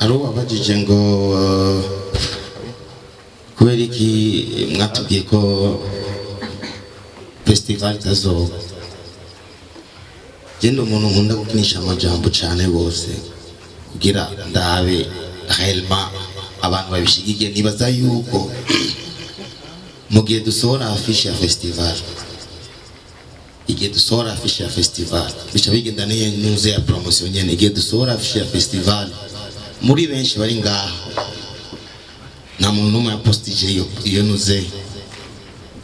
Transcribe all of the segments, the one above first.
aro abajije ngo kubera iki mwatubwiye ko festival tazoba. Genda umuntu nkunda gukinisha amajambo cyane bose kugira ndabe réellement abantu babishigikiye. Nibaza yuko mu gihe dusohora afishe ya festival, igihe dusohora afishe ya festival bica bigenda n'iyo nuze ya promotion nyene. Igihe dusohora afishe ya festival muri benshi bari ngaha nta muntu n'umwe yapostije iyo nuze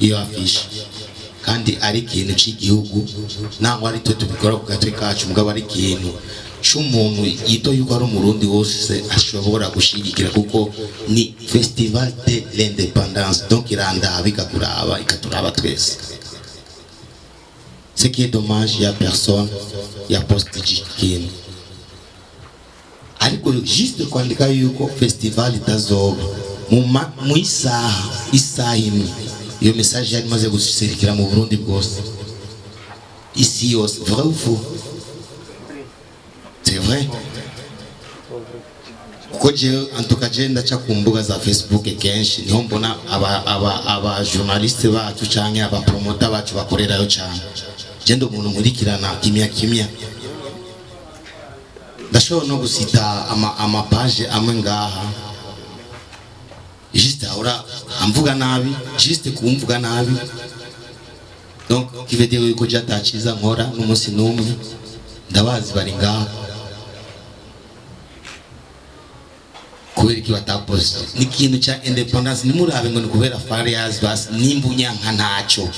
iyo afishe, kandi ari ikintu cy'igihugu nangwa ari twe tubikora ku gatwe kacu, mugabo ari ikintu cy'umuntu yito yuko ari umurundi wose ashobora gushigikira, kuko ni festival de l'indépendance, donc iranda bikakuraba ikaturaba twese. Ce qui est dommage, il y a personne ya postije ikintu, ariko juste kwandika yuko festival itazoba mu isaha imwe iyo message yari maze guserukira mu Burundi bwose, isi yose. Vrai ou faux? C'est vrai. Kuko je antuka je ndaca ku mbuga za Facebook kenshi niho mbona aba journaliste bacu canke aba promoter bacu bakorerayo cyane. Je ndo umuntu nkurikirana kimya ndashobora no gusita ama page amwe ngaha juste ahora amvuga nabi, juste kumvuga nabi. Donc qui veut dire ko jatachiza nkora n'umunsi n'umwe ndabazi bari ngaha kubera ki batapost n'ikintu cya independence. Nimurabe ngo kubera farias bas nimbunya nka ntaco,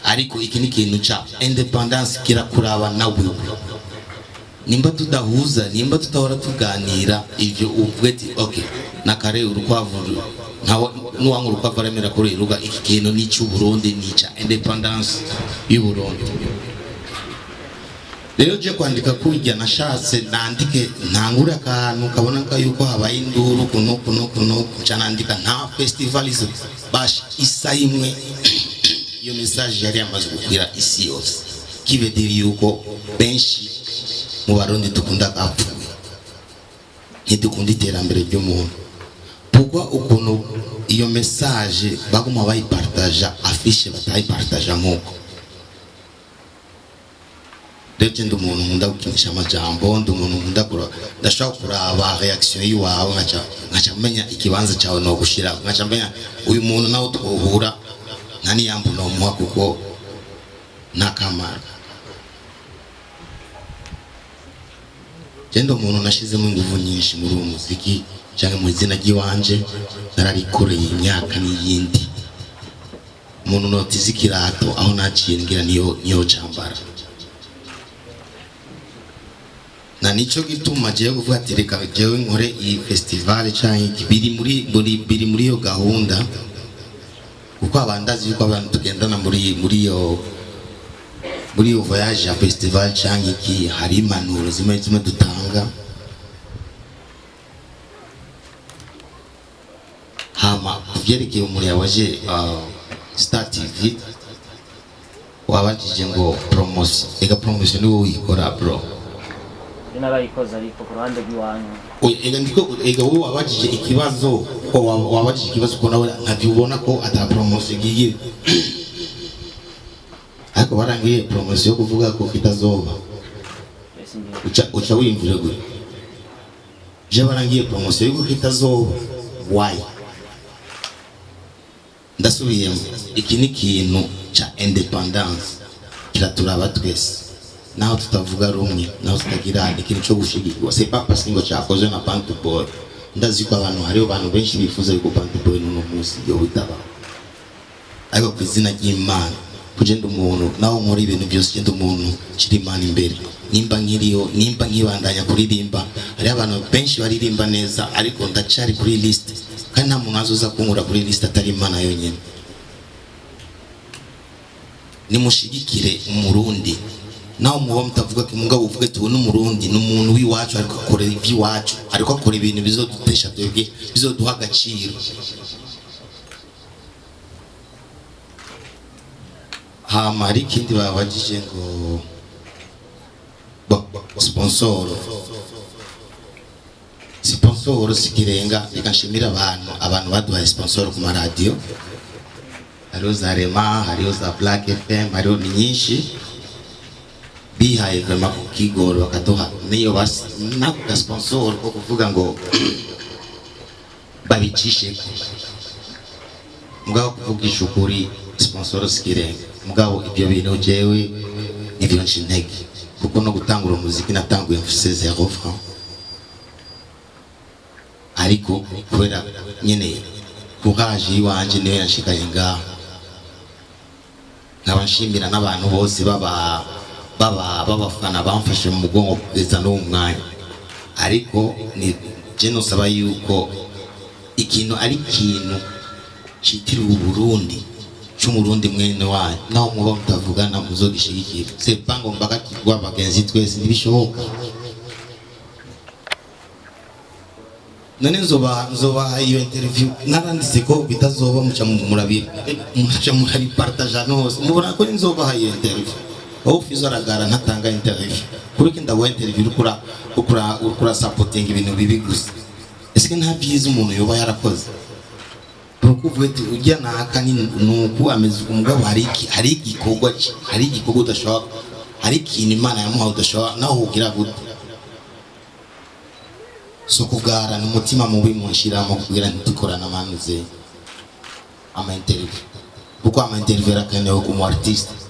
ariko iki ni kintu cya independence kirakuraba nawe. Nimba tudahuza, nimba tutahora tuganira ivyo uvuge ati okay nakare urukwavu nuwangu urukwavu aremera kuri ruga, iki kintu ni cy'u Burundi, ni cya independence y'u Burundi. Rero je kwandika kujya nashatse nandike ntangura akantu kabona ko yuko habaye induru kuno canandika nta festivalizo bash isa imwe iyo message yari yamaze gukwira isi yose. Kivediri yuko benshi mu Barundi dukunda kapfu ntidukunda iterambere ry'umuntu, pourquoi ukuntu iyo message baguma bayipartaja afishe batayipartaja nk'uko. Rero ndi umuntu nkunda gukinisha amajambo, ndi umuntu nkunda ndashaka kuraba reaction yiwawe nkaca menya ikibanza cyawe no gushira, nkaca menya uyu muntu nawe twohura nani yambu no muha kuko nakamara. Genda umuntu nashizemo ingufu nyinshi muri uwo muziki cyangwa mu izina ry'iwanje nararikoreye imyaka n'iyindi. Umuntu notiza ikirato aho naciye ngira niyo cambara, na nico gituma je kuvuga ati reka jewe nkore iyi festival cyangwa biri muri yo gahunda, kuko abandazi yuko abantu tugendana muri yo voyage ya festival cyangwa iki hari impanuro zimwe dutanga. Hama kuvyerekeye umuri waje Star TV wabajije ngo promotion ni wowe uyikora bro. Narayikoze ariko ku ruhande rw'iwanyu. Ega wowe wabajije ikibazo ko nawe nkabyubona ko ata promotion igiye. Ariko barangiye promotion kuvuga ko kitazoba. Uca wimvira gwe. Je barangiye promotion yuko kitazoba. Why? Ndasubiyemo iki ni kintu cha independence kiraturaba twese. Naho tutavuga rumwe, naho tutagira ikintu cyo gushigikwa. C'est pas parce ngo cyakoze na BANTU BWOY. Ndazi ko abantu benshi bifuza yuko BANTU BWOY no munsi yo bitaba. Ariko kwizina ry'Imana kugenda umuntu naho muri ibintu byose genda umuntu kiri Imana imbere. Nimba nkibandanya kuririmba, ari abantu benshi baririmba neza, ariko ndacari kuri list kandi nta muntu azoza kunkura kuri list atari Imana yonyine. Nimushigikire umurundi, naho muba mutavuga ko mugabo uvuga tubone umurundi n'umuntu w'iwacu ariko akorera iby'iwacu, ariko akora ibintu bizodutesha twebwe, bizoduha agaciro. Hama hari ikindi babajije ngo sponsor sponsor sikirenga reka nshimira abantu baduhaye sponsor ku radio hariho za Rema hariho za Black FM hariho ni nyinshi bihaye vraiment ku kigoro bakaduha niyo basi nako sponsor ko kuvuga ngo babicishe mugabo kuvugisha ukuri sponsor sikirenga mugabo ibyo bintu jewe ivyo nshinege kuko no gutangura umuziki natanguye mfise 0 francs ariko kubera nyene courage yiwanje niwe yashikaye ngaho nabashimira n'abantu bose babafana bamfashe mu mugongo kugeza no mwanya ariko ni je nosaba yuko ikintu ari ikintu citiriwe Burundi cy'umurundi mwene wanyu naho muba mutavugana muzogishigikira c'est pas ngo mbaga kigwa bagenzi twese nibishoboka none nzoba iyo interview naranditse ko bitazoba muca muri partage nose mubona ko nzoba iyo interview office aragara ntatanga interview kuri kinda wa interview ukura supporting ibintu bibi gusa ese nta byiza umuntu yoba yarakoze kuvuga ujya nakani nuko ameze umugabo hari igikorwa udashobora hari ikintu Imana yamuhaye udashobora naho ugira gute so kugara n'umutima mubi munshiramo kugira ntidukorana amanuze ama interview kuko ama interview arakenewe ku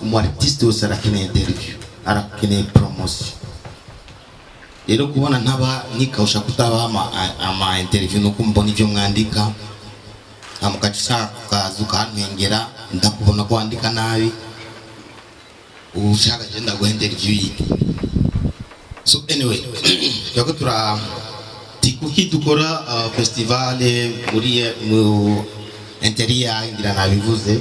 mu artiste wese arakeneye interview arakeneye promotion rero kubona ntaba nikawusha kutaba ama interview nuko mbona ivyo mwandika amukachisa kazuka ntengera ndakubona ko andika nabi ushaka genda go interview yiki so anyway yako kuki dukora festival mu interior ngira nabivuze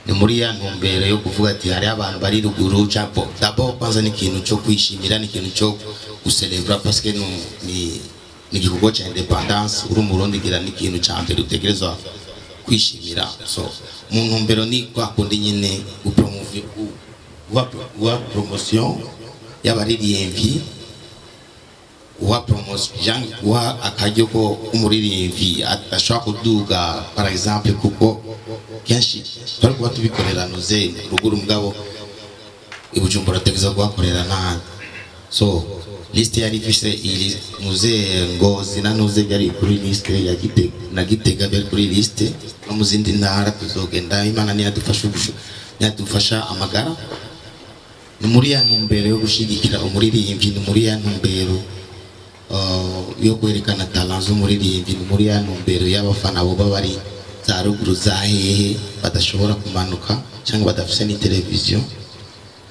ni muri ya ntumbero yo kuvuga ati hari abantu bari ruguru chapo dabo kwanza ni kintu cyo kwishimira ni kintu cyo gucelebra parce que ni igikorwa cya independence uri umurundi gira ni kintu cya mbere utegerezwa kwishimira so mu ntumbero ni kwa kundi nyine promotion y'abaririmbyi wa promotion wa akajyo ko umuririmbyi ashaka kuduga par exemple kuko kenshi tari kuba tubikorera noze ruguru mugabo ibujumbura tegeza kubakorera n'ahandi so liste yari ifise iri muze Ngozi na nuze yari kuri liste ya Gitega bari kuri liste no muzindi ntara tuzogenda Imana ni yadufasha amagara ni muri ya ntumbero yo gushigikira umuririmbyi ni muri ya ntumbero yo kwerekana talent z'umuririmbyi ni muri ya ntumbero y'abafana bo bari za ruguru za hehe badashobora kumanuka cyangwa badafise ni televiziyo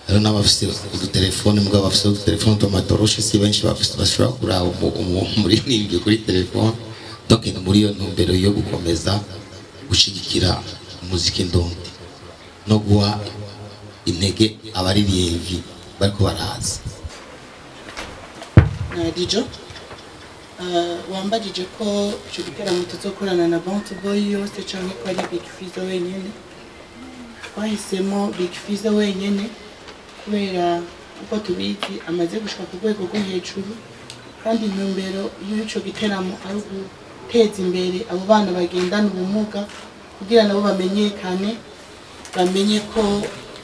rero n'abafise udutelefone mugabo bafise udutelefone tumatoroshe si benshi bashobora kuraba umuririmbyi kuri telefone donc ni muri yo ntumbero yo gukomeza gushigikira umuziki ndondi no guha intege abaririmbyi bariko baraza Dijo wambajije ko cyo giteramo tuzokorana na Bantu Boy yose cyangwa ko ari Big Fizzo wenyine twahisemo Big Fizzo wenyine kubera uko tubizi amaze gushika ku rwego rwo hejuru kandi intumbero y'icyo giteramo ari guteza imbere abo bana bagendana ubumuga kugira nabo bamenyekane bamenye ko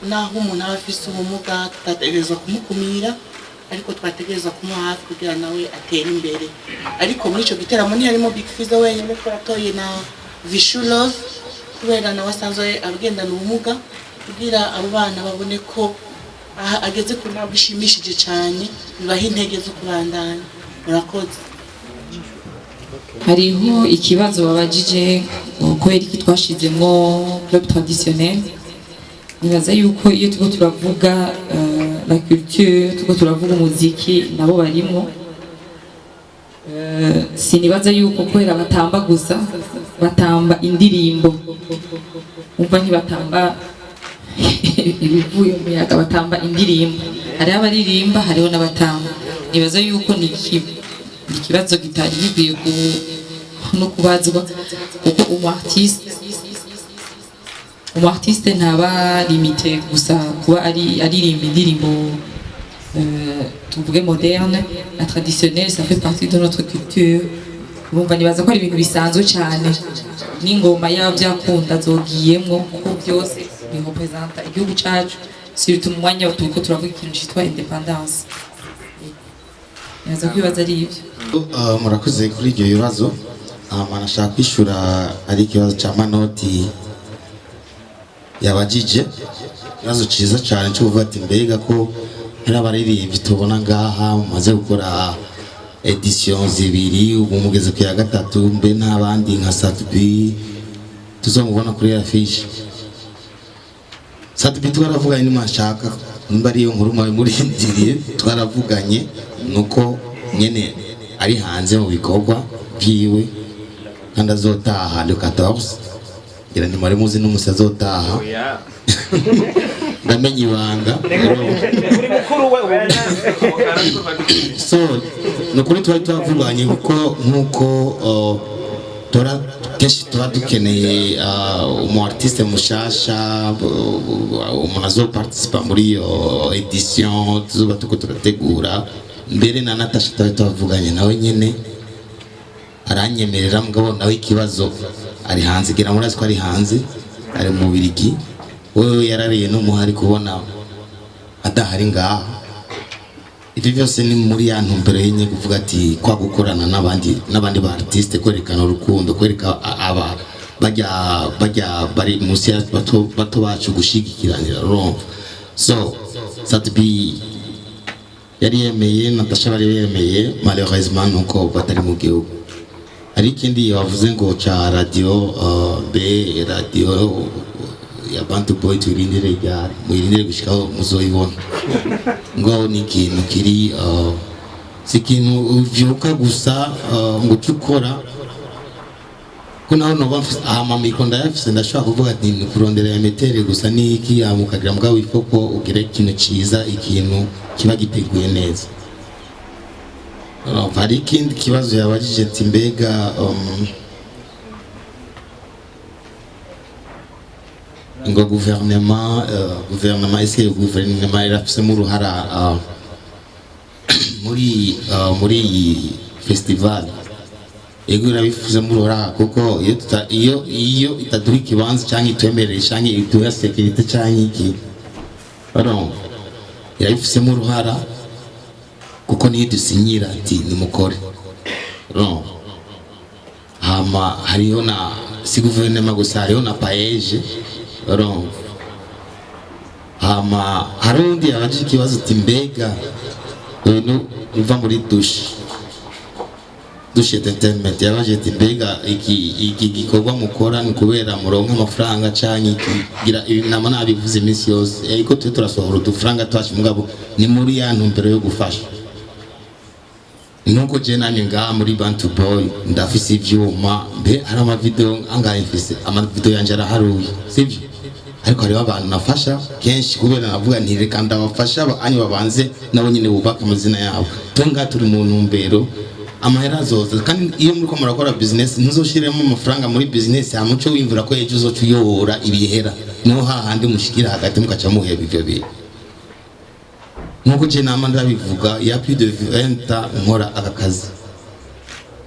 naho umuntu aba afise ubumuga tutategerezwa kumukumira ariko twategereza kumuha hafi kugira nawe atere imbere ariko muri ico giteramo ni harimo Big Fizzo wenyine twatoye na Vishulos kubera nawe asanzwe agendana ubumuga kugira abo bana babone ko ageze ku ntambwe ishimishije cyane bibaha intege zo kubandanya murakoze hariho ikibazo babajije kubera iki twashizemo club traditionnel nibaza yuko iyo tuko turavuga la culture tuko turavuga umuziki nabo barimo sinibaza yuko kwera batamba gusa batamba indirimbo umva ntibatamba ibivuye umuyaga batamba indirimbo hari abaririmba hariho n'abatamba nibaza yuko ni ikibazo kitari gikwiye no kubazwa kuko umu artiste ntaba limité gusa kuba aririmba indirimbo tuvuge moderne, la traditionnelle, ça fait partie de notre culture urumva nibaza ko ari ibintu bisanzwe cyane n'ingoma yabo byakunda zogiyemwo kuko byose birepresenta igihugu cyacu surtout mu mwanya turiko turavuga ikintu cyitwa independence. Nibaza kwibaza ari ibyo. Murakoze kuri ibyo bibazo. Nashaka kwishura ari ikibazo cya manoti yabajije, ikibazo cyiza cyane cyo kuvuga ati mbega ko hari abaririmbyi tubona ngaha maze gukora edition zibiri ubu mugeze ku ya gatatu, mbe n'abandi nka Satbi tuzomubona kuri affiche. Satbi twaravuganye n'umashaka nimba ariyo nkuru murindiriye, twaravuganye nuko nyene ari hanze mu bikorwa byiwe kandi azotaha le 14 gira ni muri muzi n'umusi azotaha ndamenye ibanga Kuri mukuru we so nukuri twari twavuganye kuko nkuko kenshi tuba dukeneye umu artiste mushasha umuntu azoparticipa muri iyo edition tuzoba tuko turategura. Mbere na Natasha twari twavuganye nawe nyene aranyemerera, mugabo nawe ikibazo ari hanze, gira murazi ko ari hanze, ari mu Bubiligi. Wewe yarariye n'umuhari kubona adahari ngaha. Ibyo byose ni muri ya ntumbero yenye kuvuga ati kwa gukorana n'abandi ba artiste, kwerekana urukundo, kwereka aba bajya bari musi ya bato bacu gushigikiranira ron. So Satbi yari yemeye, Natasha bari yemeye, malheureusement nuko batari mu gihugu. Hari ikindi wavuze ngo cha radio radio ya Bantu Boy turindire ryari, mwirindire gushikaho muzoyibona. Ngo ni ikintu kiri si ikintu uvyuka gusa ngo ukora ko naho no bafise amamiko ndayafise, ndashaka kuvuga ati ni kurondera ya metere gusa ni iki yamukagira mbwa wifoko ugire ikintu ciza, ikintu kiba giteguye neza. Hari ikindi kibazo yabajije ati mbega ngo gouvernement est-ce que le gouvernement irafise mu ruhara muri festival? Ego irabifuze mu ruhara kuko iyo itaduha ikibanza cyangwa itwemerera cyangwa iduha security cyangwa iki, irabifise mu ruhara kuko niyo dusinyira ati nimukore. Hama hariho na si gouvernement gusa, hariho na paeje. Hama harundi yabaje ikibazo ati mbega uva muri douche entertainment, yabaje ati mbega iki gikorwa mukora ni kubera muronka amafaranga cyangwa ikigira inama nabivuze iminsi yose, ariko twe turasohora udufaranga twacu mugabo ni muri ya ntumbero yo gufasha. Nuko je nanye ngaha muri Bantu Boy ndafise ivyuma, mbe hari amavideo angahe mfise, amavideo yanje araharuye sivyo, ariko hariho abantu nafasha kenshi kubera navuga nti reka ndabafasha banyu babanze nabo nyine bubaka amazina yabo. Twenga turi mu ntumbero amahera azoza, kandi iyo muriko murakora business ntuzoshiremo amafaranga muri business ya muco wimvura ko ejo uzocuyora ibihera, niho hahandi mushikira hagati mukaca muheba ivyo bintu. Nuko je nama ndabivuga ya plus de 20 ans nkora aka kazi,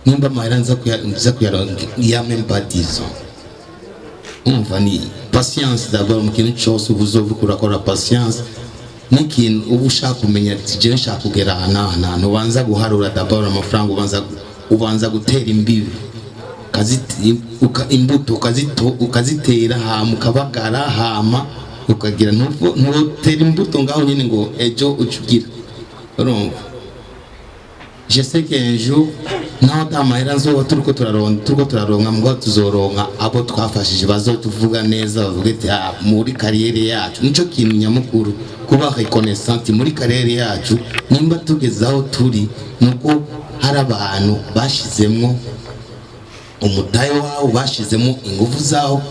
nimba amahera nza kuyaronka ya même pas 10 ans. Umva ni patience d'abord mu kintu cyose ubuzovu kurakora patience n'ikintu ubu ushaka kumenya ati je nshaka kugera ahantu ubanza guharura d'abord amafaranga, ubanza gutera imbibi imbuto ukazitera hama ukabagara hama ukagira ntutera imbuto ngaho nyine ngo ejo ucugira. Je sais qu'un jour naho tamahera nzoba turiko turaronka mbwa tuzoronka abo twafashije bazotuvuga neza, bavuga ati muri kariyeri yacu nico kintu nyamukuru kuba reconnaissant muri kariyeri yacu. Nimba tugezaho turi nuko hari abantu bashizemo umutayo wabo, bashizemo ingufu zaho,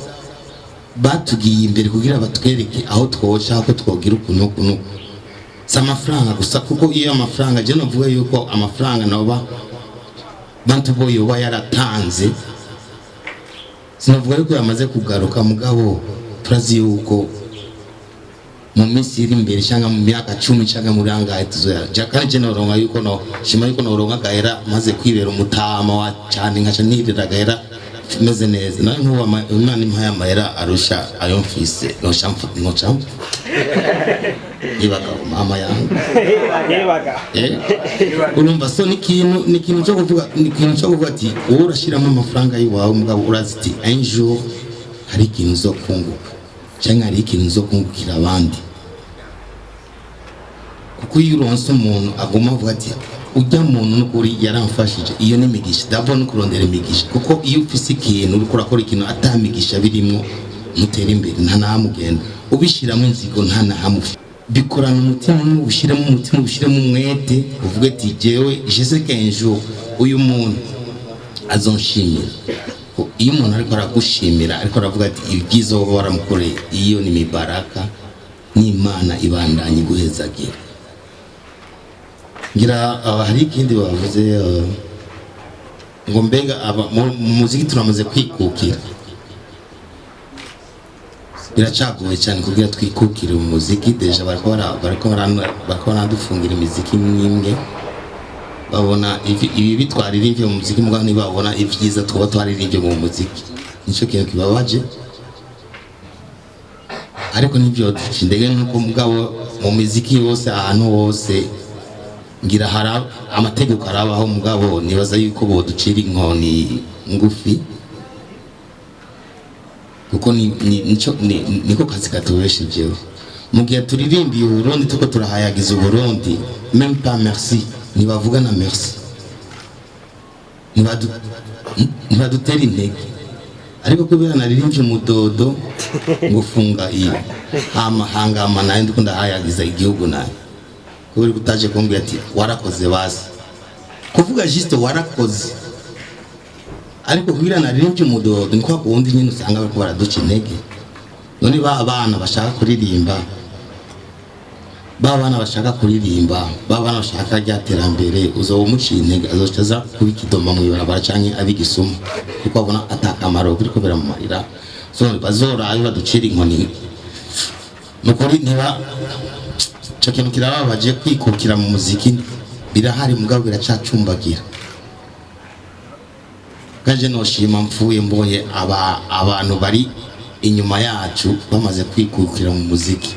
batugiye imbere kugira batwereke aho twoca ko twogira ukuntu. Si amafaranga gusa kuko iyo amafaranga je navuga yuko amafaranga noba Bantu Boy yoba yaratanze, sinavuga yuko yamaze kugaruka, mugabo turazi yuko mu minsi iri imbere cyangwa mu myaka 10 cyangwa muri angahe tuzoya jakane je noronka yuko no shima yuko noronka gahera maze kwibera umutama wa cyane nkaca nirira gahera meze neza nawe nkuba Imana impaya mahera arusha ayo mfise no champa ibaga mama yangu urumva so nikintu cyo kuvuga ati urashiramo amafaranga yiwawe mugabo uraziti un jour hari ikintu zo kunguka cyangwa hari ikintu zo kungukira abandi kuko iyo uronse umuntu aguma avuga ati ujya muntu n'ukuri yaramfashije iyo ni migisha ndabona kurondera imigisha kuko iyo ufise ikintu uri kurakora ikintu atamigisha birimo mutera imbere nta namugenda ubishiramo inzigo nta nahamu bikorana umutima n'ubishiramo umutima ubishiramo umwete uvuge ati jewe jese kenjo uyu muntu azonshimira iyo umuntu ariko aragushimira ariko aravuga ati ibyiza wowe waramukoreye iyo ni mibaraka n'Imana ibandanye guhezagira ngira hari ikindi bavuze ngo mbega muziki turamaze kwikukira biracagoye cyane kugira twikukire mu muziki deja bariko baradufungira imiziki mwimwe babona ibi bitwaririmbye mu muziki mugabo ntibabona ibyiza twaba twaririmbye mu muziki nicyo kintu kibabaje ariko nibyo ndege nuko mugabo mu muziki yose ahantu hose ngira hari amategeko arabaho mugabo nibaza yuko boducira inkoni ngufi kuko niko kazi katubeshejeho mu gihe turirimbiye Uburundi tuko turahayagiza Uburundi même pas merci nibavuga na merci nibadutera intege ariko kubera naririmbye umudodo ngufunga iyo amahangama nayo ndiko ndahayagiza igihugu nayo kubera gutaje kumbwira ati warakoze basi kuvuga juste warakoze ariko kugira naririmbye umudodo niko kundi nyine usanga bariko baraduca intege none abana bashaka kuririmba babana bashaka kuririmba babana bashaka ryaterambere uzo umuciye intege azocaza kubikidoma mu ibarabara canke abigisuma kuko abona atakamaro biriko biramumarira so bazora ayo baducira inkoni nukuri niba cyo kintu kirababaje kwikukira mu muziki birahari mugabo biracacumbagira kaje noshima mfuye mbonye abantu bari inyuma yacu bamaze kwikukira mu muziki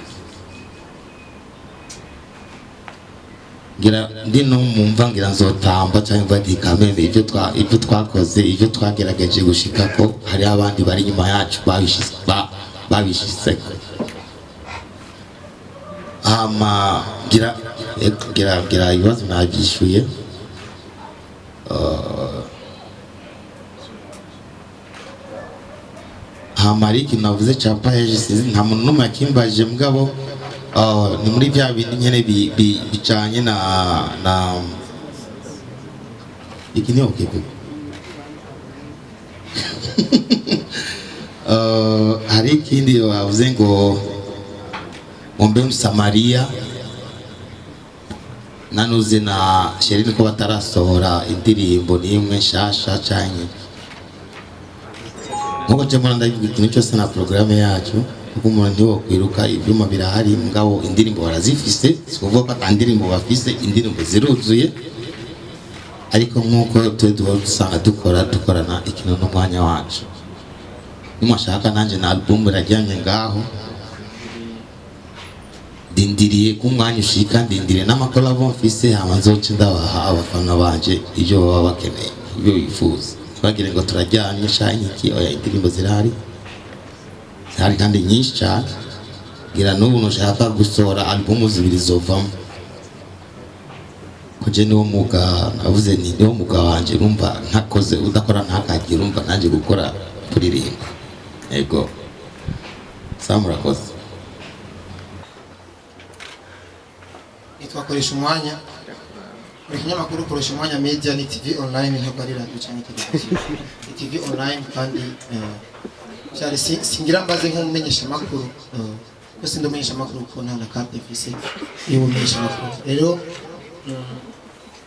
ngira ndino mumva ngira nzotamba cyangwa badikameme ibyo twakoze ibyo twagerageje gushika ko hari abandi bari inyuma yacu babishise ama gira ibibazo nabyishuye hamariki navuze chapa yeje nta muntu numwe akimbaje mugabo ni muri bya bintu nyene bicanye na ikini okipo hari ikindi bavuze ngo ombe Msamaria nanuze na Sherine ko batarasohora indirimbo nimwe nshasha cyane nkuko cyamara ndavuga ikintu cyose na programme yacu kuko umuntu ntiwo kwiruka ibyuma birahari mugabo indirimbo barazifise sikuvuga ko indirimbo bafise indirimbo ziruzuye ariko nkuko dusanga dukorana ikintu n'umwanya wacu nimwashaka nanje na album irajyanye ngaho dindiriye ku mwanya ushika ndindiriye n'amakolabo mfise hamanzoce ndabaha abafana banje ibyo baba bakeneye ibyo bifuza bagire ngo turajyanye shanye iki oya indirimbo zirahari kandi nyinshi cyane ngira n'ubu nshaka gusohora album zibiri zovamo kuje niwo muga navuze ni niwo muga wanje urumva ntakoze udakora ntakagira urumva nanje gukora kuririmba ego samurakoze twakoresha umwanya muri kinyamakuru ukoresha umwanya media ni TV online ntabwo ari radio cyangwa televiziyo TV online kandi cyari singira mbaze nk'umumenyesha makuru ko sindomenyesha makuru ko nta na carte fise y'umumenyesha makuru rero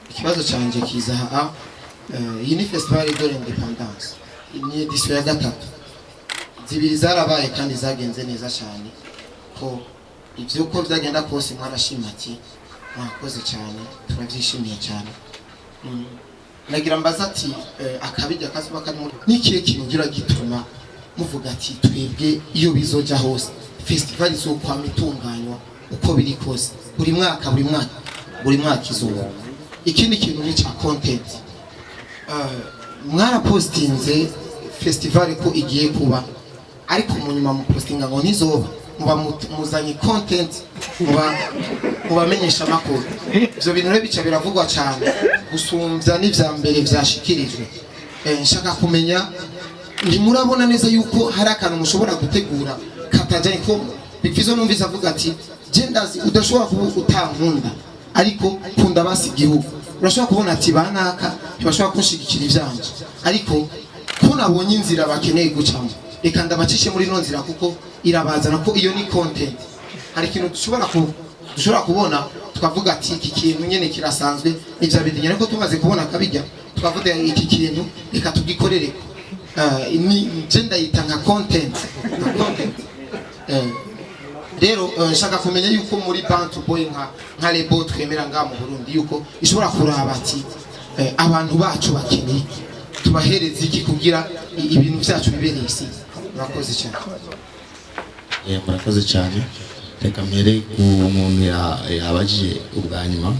ikibazo canje kiza iyi ni festival de l'indépendance ni edition ya gatatu zibiri zarabaye kandi zagenze neza cyane ko ivyo ko vyagenda kose mwarashima ati mwakoze cyane turavyishimiye cyane. Nagira mbaza ati akabijya kazuba kari muri nikiye kintu gira gituma muvuga ati twebwe iyo bizoja hose festival zo kwa mitunganywa uko biri kose buri mwaka izuba. Ikindi kintu ni cha content. Mwara postinze festival ko igiye kuba ariko munyuma mu postinga ngo ntizoba muba muzanye content mubamenyesha makuru. Ivyo bintu rero bica biravugwa cyane gusumvya n'ivya mbere vyashikirijwe. Nshaka kumenya ntimurabona neza yuko hari akantu mushobora gutegura katajanye ko bifizo numvise avuga ati gendazi udashobora kuba utankunda ariko kunda basi igihugu. Urashobora kubona ati banaka ntibashobora kunshigikira ivyanje ariko ko nabonye inzira bakeneye gucamo reka ndabacishe muri no nzira kuko irabazana ko iyo ni content. Hari ikintu dushobora kubona tukavuga ati iki kintu nyene kirasanzwe ivya bindi nyene ko tumaze kubona kabijya tukavuga iki kintu reka tugikorere ni genda yitanga content. Rero nshaka kumenya yuko muri Bantu Boy nka lebo twemera nga mu Burundi yuko ishobora kuraba ati abantu bacu bakeneye tubahereze iki kugira ibintu byacu bibereye isi. Murakoze cyane. Murakoze cyane. Reka mbere ku muntu yabajije ubwanyuma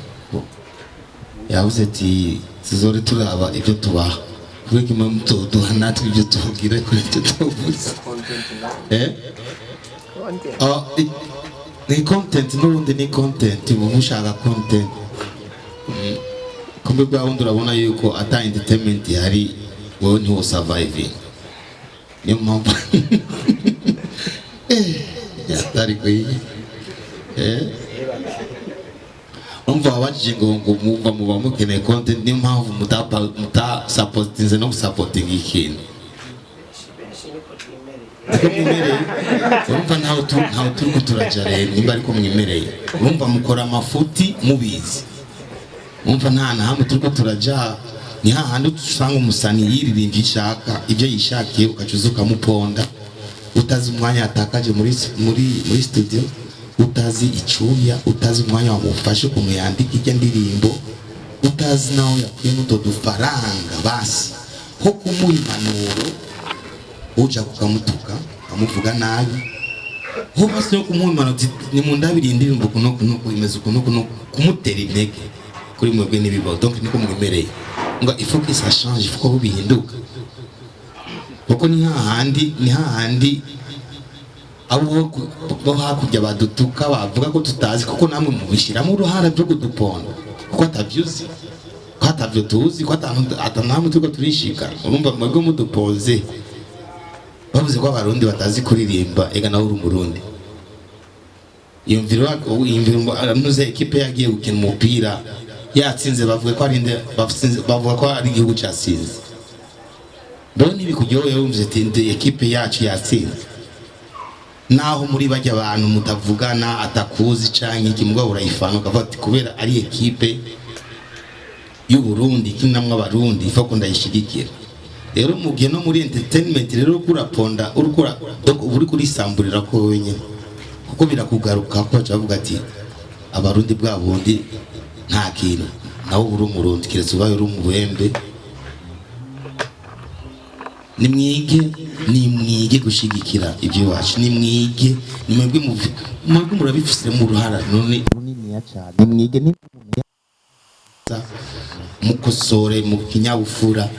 yavuze ati tuzore turaba ibyo tubaha kubera kimwe mutoduha natwe ibyo tuvugira kuri icyo tuvuze. Ni content n'ubundi ni content ubu ushaka content kumbe bwa wundi urabona yuko ata entertainment hari wowe ntiwo surviving. Niyo mpamvu yatari kwiye umva wabajije ngo muba mukeneye content. Niyo mpamvu muta supportinze no supporting ikintu urumva ntaho turi kuturaja rero nimba ariko mwimereye urumva mukora amafuti mubizi urumva nta na hamwe turi kuturaja ni hahandi usanga umusani yiririmbye ishaka ibyo yishakiye ukacuza ukamuponda utazi umwanya yatakaje muri studio utazi icuya utazi umwanya wamufashe kumuyandika ijya ndirimbo utazi naho yakuye n'uto dufaranga basi ho kumuha impanuro uja kukamutuka amuvuga nabi ho basi yo kumuha impanuro ni mu ndabiri indirimbo kuno imeze kuno kumutera intege kuri mwebwe n'ibibazo donc niko mwemereye ngo il faut que ça change, il faut ko bihinduka kuko ni hahandi abo bo hakujya badutuka bavuga ko tutazi kuko namwe mubishiramo uruhara byo kuduponda kuko atavyuzi ko atavyo tuzi ko atanamwe tuko turishika urumva mwebwe mudupoze bavuze ko abarundi batazi kuririmba ega nawe uri umurundi yumvira anuze ekipe yagiye gukina umupira yatsinze bavuga ko ari igihugu cyatsinze Dore nibikujyoye wumvise ati ekipe yacu yatsinze naho muri bajya abantu mutavugana atakuzi canke iki mugabo urayifana ukavuga ati kubera ari ekipe y'u Burundi kinamwe abarundi ifa ko ndayishigikira. Rero mugiye no muri entertainment rero kuraponda urukura uri kuri samburira ko wenyine kuko birakugaruka ko bavuga ati abarundi bwa bundi nta kintu nawo uri umurundi kiretse ubaye uri umuhembe. Nimwige gushigikira ibyo wacu nimwige nimwebwe murabifise mu ruhara none runini ya cyane nimwige ni mukosore mu kinyabufura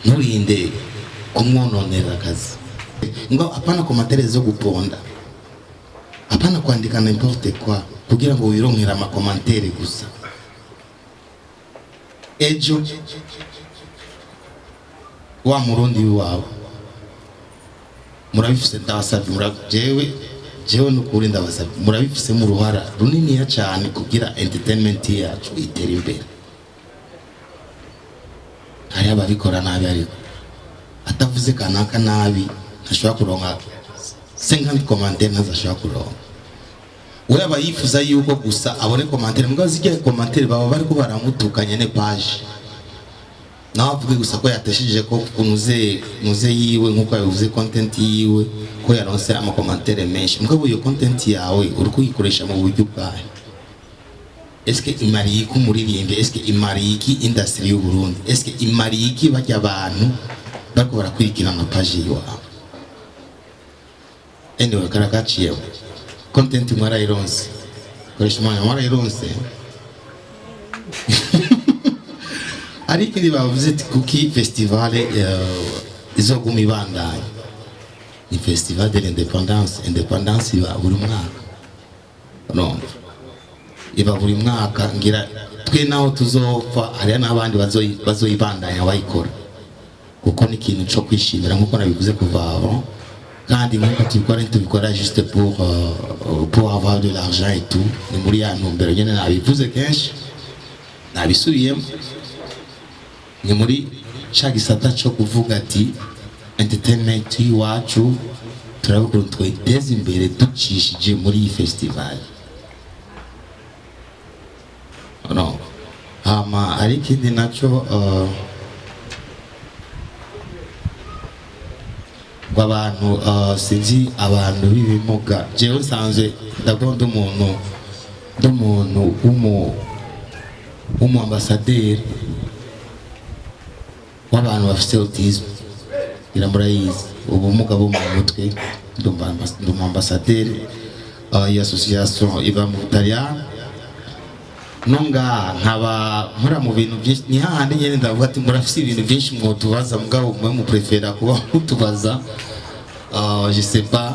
nturinde kumwononera akazi ngo apana komantere zo guponda apana kwandika n'importe quoi kugira ngo wironkera amakomantere gusa ejo wa murundi wawe murabifise ndabasabye jewe n'ukuri ndabasabye murabifise mu ruhara runini ya cyane kugira entertainment yacu itera imbere. Hari ababikora nabi ariko atavuze kanaka nabi ntashobora kuronka 50 commentaire ntazashobora kuronka. We aba yifuza yuko gusa abone commentaire mugazi zigiye commentaire baba bari ko baramutukanye ne page navuga gusa ko yateshije ko nuze yiwe nkuko yavuze content yiwe ko yaronse ama commentaire menshi mugabo iyo content yawe uri kuyikoresha mu buryo bwawe eske imariye ko muririmbe eske imariye ki industry y'u Burundi eske imariye ki bajya abantu bako barakurikirana page yawe anyway karakaciye content mwarayironse koresha mwarayironse ariko ndi bavuze kuki festival izoguma ibandanya ni festival de l'indépendance iba buri mwaka no iba buri mwaka ngira twe naho tuzopfa hari n'abandi bazoyibandanya bayikora kuko ni ikintu cyo kwishimira nkuko nabivuze kuva avant kandi nkuko tubikora juste pour avoir de l'argent et tout ni muri ya ntumbero nyene nabivuze kenshi nabisubiyemo ni muri cha gisata cyo kuvuga ati entertainment iwacu turabukuru twiteze imbere ducishije muri iyi festival no hama ari kindi naco abantu sinzi abantu bibimuga jewe sanze ndakunda umuntu umu ambassadeur w'abantu bafite autisme iramurayizi ubumuga bwo mu mutwe ndumva ambassadeur y'association iba mu Butaliyani nunga nkaba nkora mu bintu byinshi ni hahandi nyene ndavuga ati murafise ibintu byinshi mwotubaza mugabo mwe mu prefera kuba mutubaza je sais pas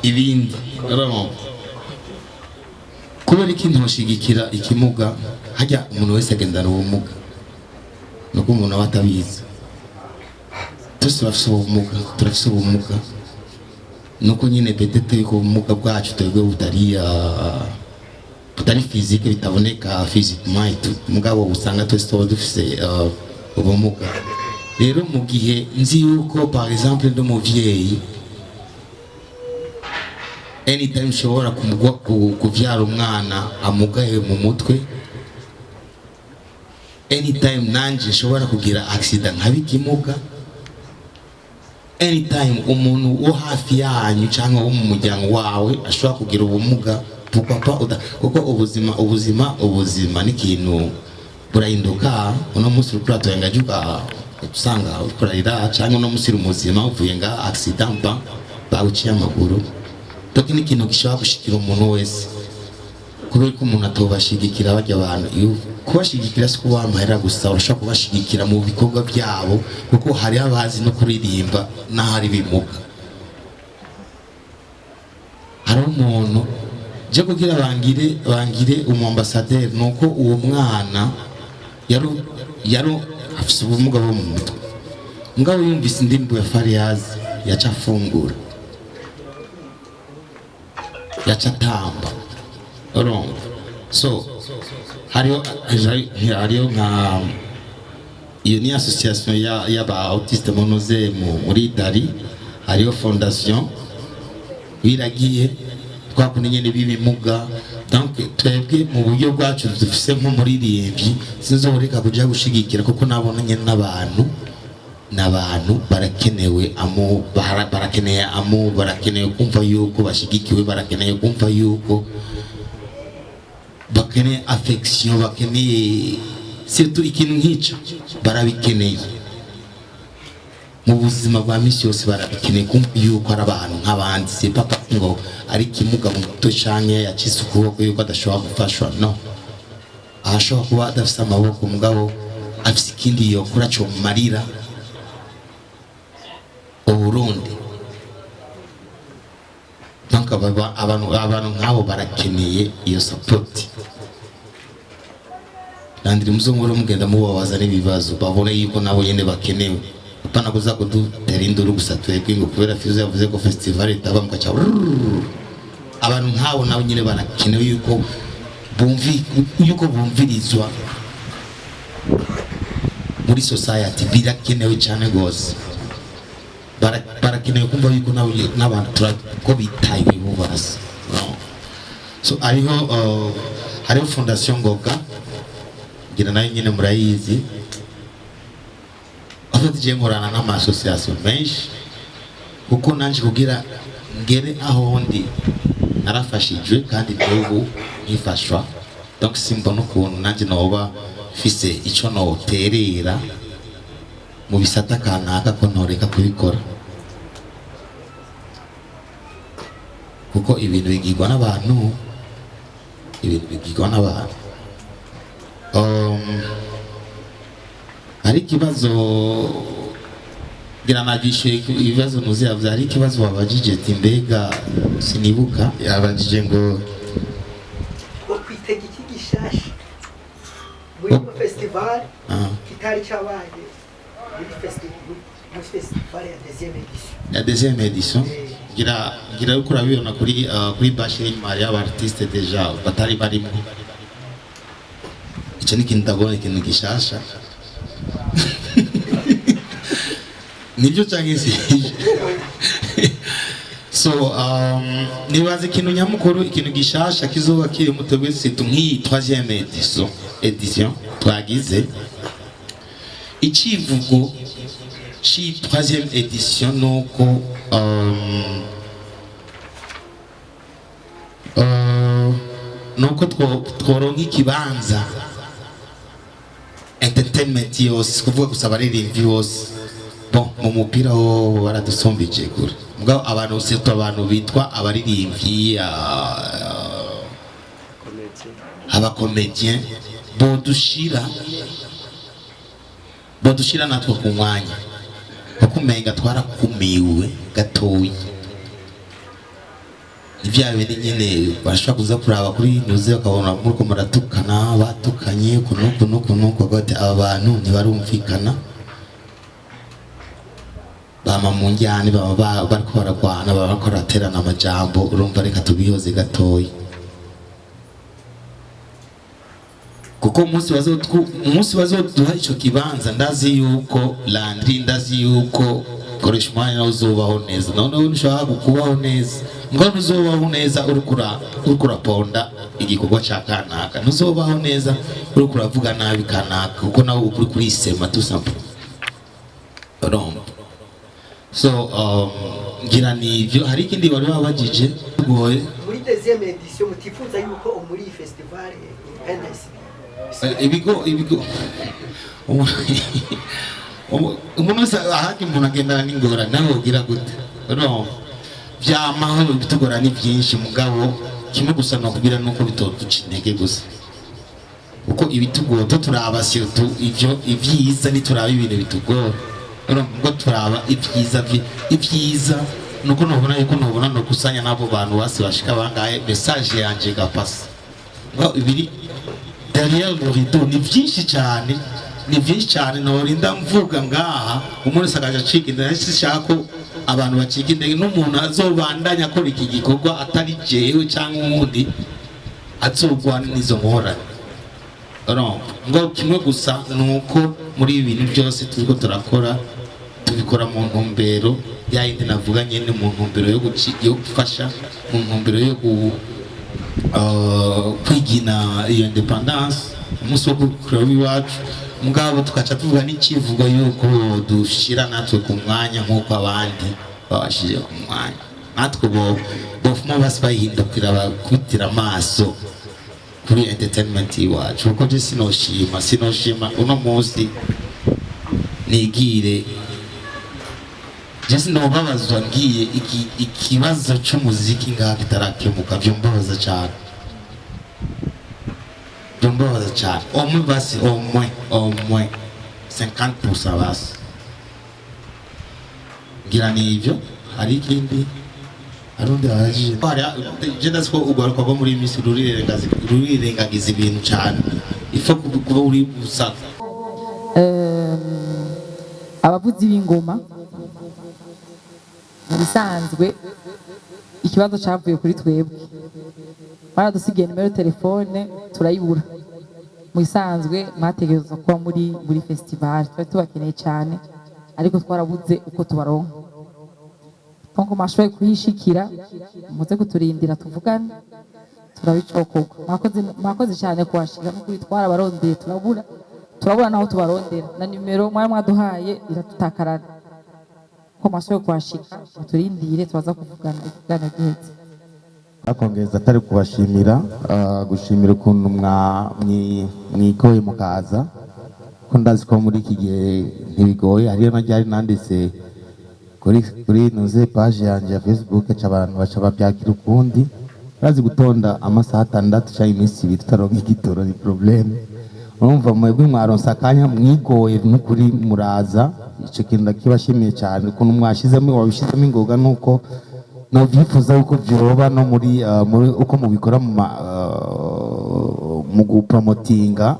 ibindi vraiment kubera ikintu ntoshigikira ikimuga hajya umuntu wese agendana ubumuga nuko umuntu abatabizi turafise ubumuga nuko nyine petete yuko ubumuga bwacu twebwe butari physique bitaboneka physiquement mugabo usanga twese tuba dufise ubumuga rero mu gihe nzi yuko par exemple ndo muvyeyi anytime ushobora kuvyara umwana amugaye mu mutwe anytime nanje nshobora kugira accident nkabikimuga anytime umuntu wo hafi yanyu cyangwa wo mu muryango wawe ashobora kugira ubumuga kuko ubuzima ni ikintu burahinduka uno munsi urukura turengajuka usanga ukurarira cyangwa uno munsi umuzima uvuye nga accident bawuciye amaguru donc ni ikintu gishobora gushikira umuntu wese kubera ko umuntu atobashigikira bajya abantu kubashigikira si kuba amahera gusa urashobora kubashigikira mu bikorwa byabo kuko hari abazi no kuririmba n'ahari bimuga hari umuntu je kugira bangire umu ambassadeur nuko uwo mwana yaro afise ubumuga bwo mu mutwe ngabo yumvise indirimbo ya Fariaz yaca afungura yaca tamba urumva so hariyo nka iyo ni association y'aba autiste monoze muri Italie hariyo fondation biragiye twakundi nyene bibimuga donc twebwe mu buryo bwacu dufise nko muri riyembi sinzoreka kuja gushigikira kuko nabona nyene n'abantu barakenewe barakeneye kumva yuko bashigikiwe barakeneye kumva yuko bakeneye affection bakeneye surtout ikintu nk'ico barabikeneye mu buzima bwa misi yose barabikeneye kumva yuko ari abantu nk'abandi c'est pas ngo ari kimuga mu mutwe canke yacise ukuboko yuko adashobora gufashwa no ashobora kuba adafise amaboko mugabo afise ikindi yokora cyo marira Burundi donc abantu nk'abo barakeneye iyo support kandi muzongora mugenda mubabaza n'ibibazo babone yuko nabo nyene bakenewe apana kuza kudutera induru gusa twebwe ngo kubera Fizo yavuze ko festival itaba mukaca abantu nk'abo nabo nyene barakenewe yuko bumvirizwa muri society birakenewe cyane gose barakenewe kumva yuko n'abantu ko bitaye bubasa so hariho fondation Ngoga ngira nayo nyine murayizi muzi je nkorana n'amasosiyasiyo menshi kuko nanje kugira ngere aho ndi narafashijwe kandi n'ubu nkifashwa donc simbona ukuntu nanje noba fise ico noterera mu bisata kanaka ko ntoreka kubikora kuko ibintu bigirwa n'abantu hari ikibazo gira nagishe ibibazo nuziyavye hari ikibazo wabajije ati mbega sinibuka yabajije ngo kwitega iki gishasha muri festival kitari cyabaye muri festival ya deuxième édition gira uko urabibona kuri bashe y'inyuma y'abartiste deja batari barimo icyo ni ikintu ndabona ikintu gishasha nibyo cyangwa se so nibaza ikintu nyamukuru ikintu gishasha kizoba kiri mu twese nk'iyi 3e édition twagize ikivugo ci 3e édition nuko nuko tworonka ikibanza entertainment yose kuvuga gusa abaririmbyi bose bon mu mupira wo baradusumbije kure mugabo abantu surtout abantu bitwa abaririmbyi abakomedien bodushira natwe ku mwanya bakumenga twarakumiwe gatoyi ibyawe ni nyene barashaka kuza kuraba kuri news bakabona muriko muratukana batukanye kunuko gute abantu ntibarumvikana bama mu njyane baba bariko baragwana baba bariko baraterana amajambo urumva reka tubihoze gatoyi kuko umunsi bazoduha ico kibanza ndazi yuko Landry ndazi yuko koresha umwanya nawe uzobaho neza noneho ushobora kubaho neza ngo ntuzobaho neza uriko uraponda igikorwa ca kanaka ntuzobaho neza uriko uravuga nabi kanaka kuko nawe uri kurisema tout simplement so ngira nivyo hari ikindi bari babajije goye muri deuxième édition mutifuza yuko muri festival ibigo umuntu ahandi umuntu agendana n'ingorane nawe ugira gute vyamaho bitugora ni byinshi mugabo kimwe gusa no kugira nuko bitoduca intege gusa uko ibitugoto turaba surtout ivyo ivyiza ni turaba ibintu bitugora ngo turaba ivyiza nuko nobona yuko nobona no kusanya nabo bantu basi bashika bangaye message yanje gapasa ngo ibiri derrière le rideau ni byinshi cyane norinda mvuga ngaha umuntu sagaje cika ndetse shako abantu bacika indege n'umuntu azobandanya akora iki gikorwa atari jewe cyangwa undi azogwana nizo ngorane ngo kimwe gusa nuko muri ibi bintu byose turiko turakora tubikora mu ntumbero yayindi navuga nyene mu ntumbero yo gufasha mu ntumbero yo kwigina iyo independence umunsi wo kureba iwacu mugabo tukaca tuvuga n'ikivugo yuko dushira natwe ku mwanya nk'uko abandi babashije ku mwanya natwe bofuma basi bahindukira bakutira amaso kuri entertainment iwacu kuko je sinoshima uno munsi nigire je sinobabazwa ngiye ikibazo c'umuziki ngaha kitarakemuka vyombabaza cyane omwe basi omwe 50% basi ngira nivyo hari ikindi arundi aje je ndasko ugaruka ko muri misi rurirengagiza ibintu cyane ifo kuba uri busaka abavuzi b'ingoma bisanzwe ikibazo cyavuye kuri twebwe baradusigiye nimero telefone turayibura mu isanzwe mwategerezwa kuba muri festival twari tubakeneye cyane ariko twarabuze uko tubaronka tonko mashoboye kuyishikira muze kuturindira tuvugane turabicokoka mwakoze cyane kuhashika n'ukuri twarabarondeye turabura turabona naho tubarondera na nimero mwaya mwaduhaye iratutakara ko mashoye kwashika turindire tubaza kuvugana ikigana gihetse akongeza atari kubashimira gushimira ukuntu mwikoye mukaza ko ndazi ko muri iki gihe ntibigoye hariyo najyari nanditse kuri nuze page yanje ya Facebook cy'abantu baca babyakira ukundi bazi gutonda amasaha 6 cyangwa iminsi 2 tutaronka igitoro ni problème urumva mwebwe mwaronsa akanya mwigoye n'ukuri muraza icyo kintu ndakibashimiye cyane ukuntu mwashizemo wabishizemo ingoga nuko no byifuza uko byoba no muri uko mubikora mu gupromotinga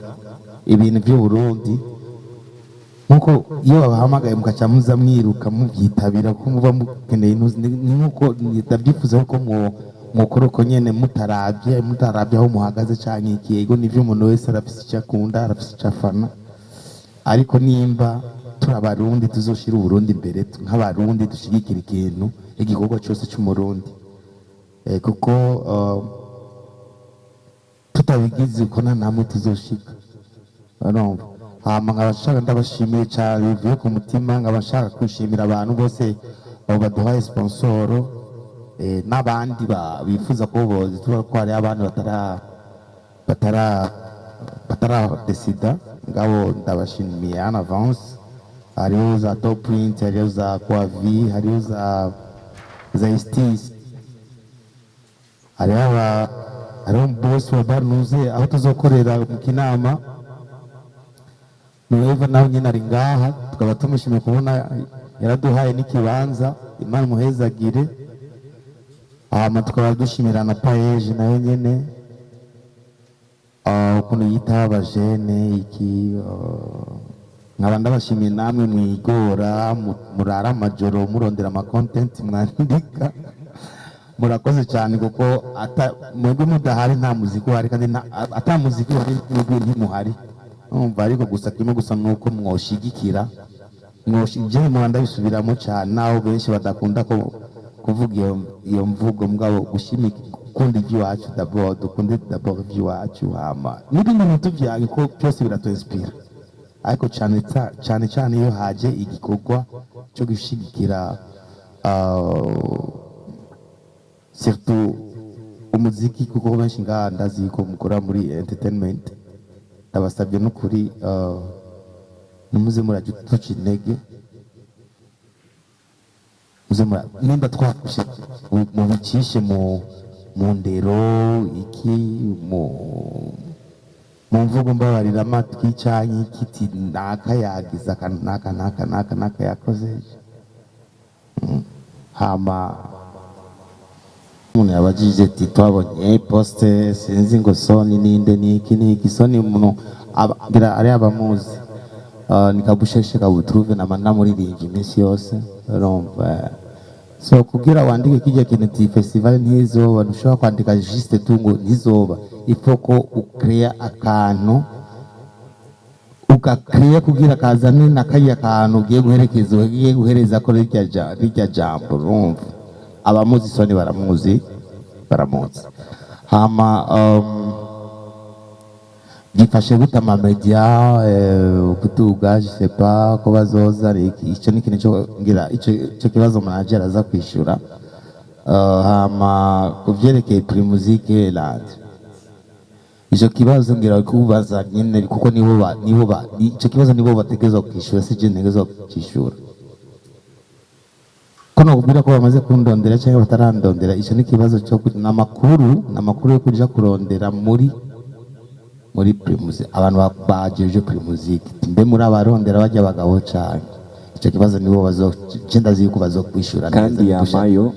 ibintu by'u Burundi nkuko iyo babahamagaye mukaca muza mwiruka mubyitabira ko muba mukeneye nuko ndabyifuza ko mukora uko nyene mutarabye aho muhagaze cyane ikiyego nivyo umuntu wese arafise icyo akunda arafise icyo afana ariko nimba turabarundi tuzoshira uburundi imbere nk'abarundi dushigikira ikintu igikorwa cyose cy'umurundi kuko tutabigize uko namwe tuzoshika urumva nkabashaka ndabashimiye cyane bivuye ku mutima nkabashaka kwishimira abantu bose baduhaye sponsoro n'abandi bifuza ko tuba ko hari abantu batara desida ngabo ndabashimiye en avance hariho za top print hariho za quavi hariho za estis hariho boss wa barnuze aho tuzokorera mu kinama nueva nawe nyine ari ngaha tukaba tumushimiye kubona yaraduhaye n'ikibanza Imana muhezagire tukaba dushimira na paeje nayo nyene ukuntu yitaho abajene iki nkaba ndabashimiye namwe mwigora murara amajoro murondera amakontenti mwandika murakoze cyane kuko mwebwe mudahari nta muziki uhari kandi ata muziki uhari ntimuhari umva ariko gusa kimwe gusa nuko mwoshigikira mwoshigikira mwanda bisubiramo cyane naho benshi badakunda ko kuvuga iyo mvugo mugabo gushimika kundi iby'iwacu d'abord dukunde d'abord iby'iwacu hama n'ibindi bintu byanyu ko byose biratuinspira ariko cyane iyo haje igikorwa cyo gushigikira surtout umuziki kuko benshi ngaha ndazi ko mukora muri entertainment ndabasabye n'ukuri numuze murajya tuca intege nimba twafashe mubicishe mu ndero iki mu mvugo mbabarira amatwi cyangwa ikiti nakayagiza naka yakoze hama umuntu yabajije ati twabonye poste sinzi ngo soni ninde niki soni umuntu ari abamuzi nikabusheshe kabutruve na muriringi iminsi yose urumva so kugira wandike kijya kintu festival ntizoba ntushobora kwandika juste tungo ntizoba ifoko ukrea akantu ukakrea kugira kazane nakaya kantu ugiye guhereza ko rijya jambo urumva abamuzi soni baramuzi hama gifashe gute amamedia kutuga je sais pas ko bazoza icyo ni kintu cyo ngira icyo kibazo manager aza kwishura hama kuvyerekeye PRIMUSIC land icyo kibazo ngira kubaza nyine kuko nibo icyo kibazo nibo bategeza kwishura sije ntegeza kwishura kono kubira ko bamaze kundondera cyangwa batarandondera icyo ni kibazo cyo namakuru yo kuja kurondera muri PRIMUSIC abantu bajeje PRIMUSIC mbe muri abarondera bajya bagabo cyane icyo kibazo nibo bazogenda ziko bazokwishura kandi yamayo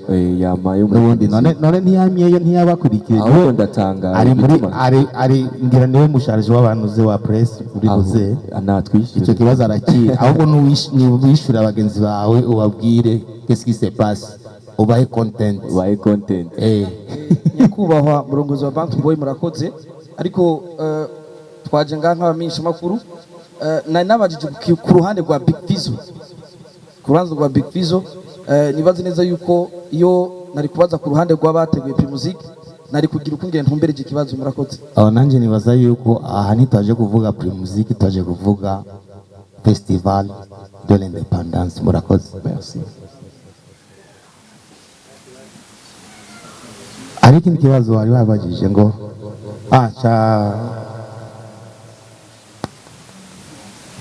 n'ubundi none ntiyamyeyo ntiyabakurikiye aho ndatanga ari ngira niwe musharije w'abantu ze wa presse uri buze anatwishyura icyo kibazo arakira ahubwo n'uwishura abagenzi bawe ubabwire qu'est-ce qui se passe ubahe content nyakubahwa murongozi wa Bantu Boy murakoze ariko twaje nk'abamisha makuru nari nabajije ku ruhande rwa Big Fizzo nibaze neza yuko iyo nari kubaza ku ruhande rw'abateguye PRIMUSIC nari kugira uko ngenda ntumbereje ikibazo murakoze. aho nanjye nibaza yuko aha ntitwaje kuvuga primusike twaje kuvuga festival de l'independance. Murakoze. Merci. Hari ikindi kibazo wari wabajije ngo cha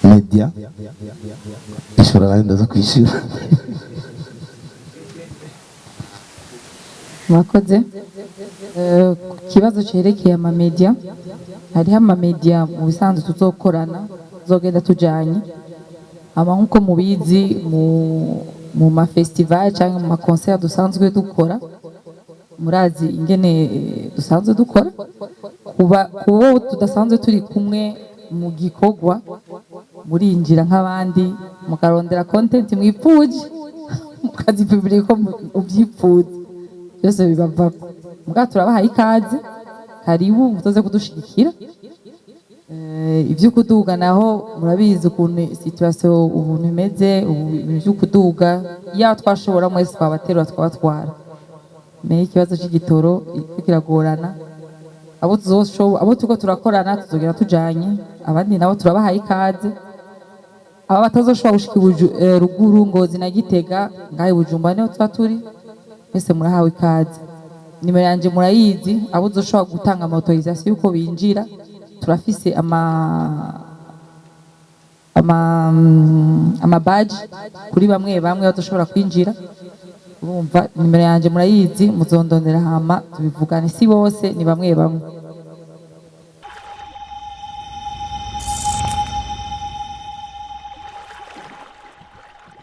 media ishobora nayo ndaza kwishura. mwakoze kibazo cerekeye amamedia hariho amamedia mu bisanzwe tuzokorana tuzogenda tujanye ama nkuko mubizi mu ma festival cyangwa mu ma concert dusanzwe dukora murazi ingene dusanzwe dukora kuba tudasanzwe turi kumwe mu gikorwa murinjira nk'abandi mukarondera content mwipfuje mukazipublika ko ubyipfuza byose bibavako mbwa turabahaye ikaze karibu mutoze kudushigikira ibyo kuduga naho murabizi ukuntu situation ubuntu imeze ibyo kuduga ya twashobora mwese twabaterura twabatwara me ikibazo cy'igitoro kiragorana abo tuko turakorana tuzogera tujanye abandi nabo turabahaye ikaze aba batazoshobora gushika ruguru Ngozi na Gitega ngahe Bujumba niho turi mwese murahawe ikaze nimero yanje murayizi abo uzoshobora gutanga autorisation yuko binjira turafise ama badge kuri bamwe badoshobora kwinjira urumva nimero yanje murayizi muzondondera hama tubivugane si bose ni bamwe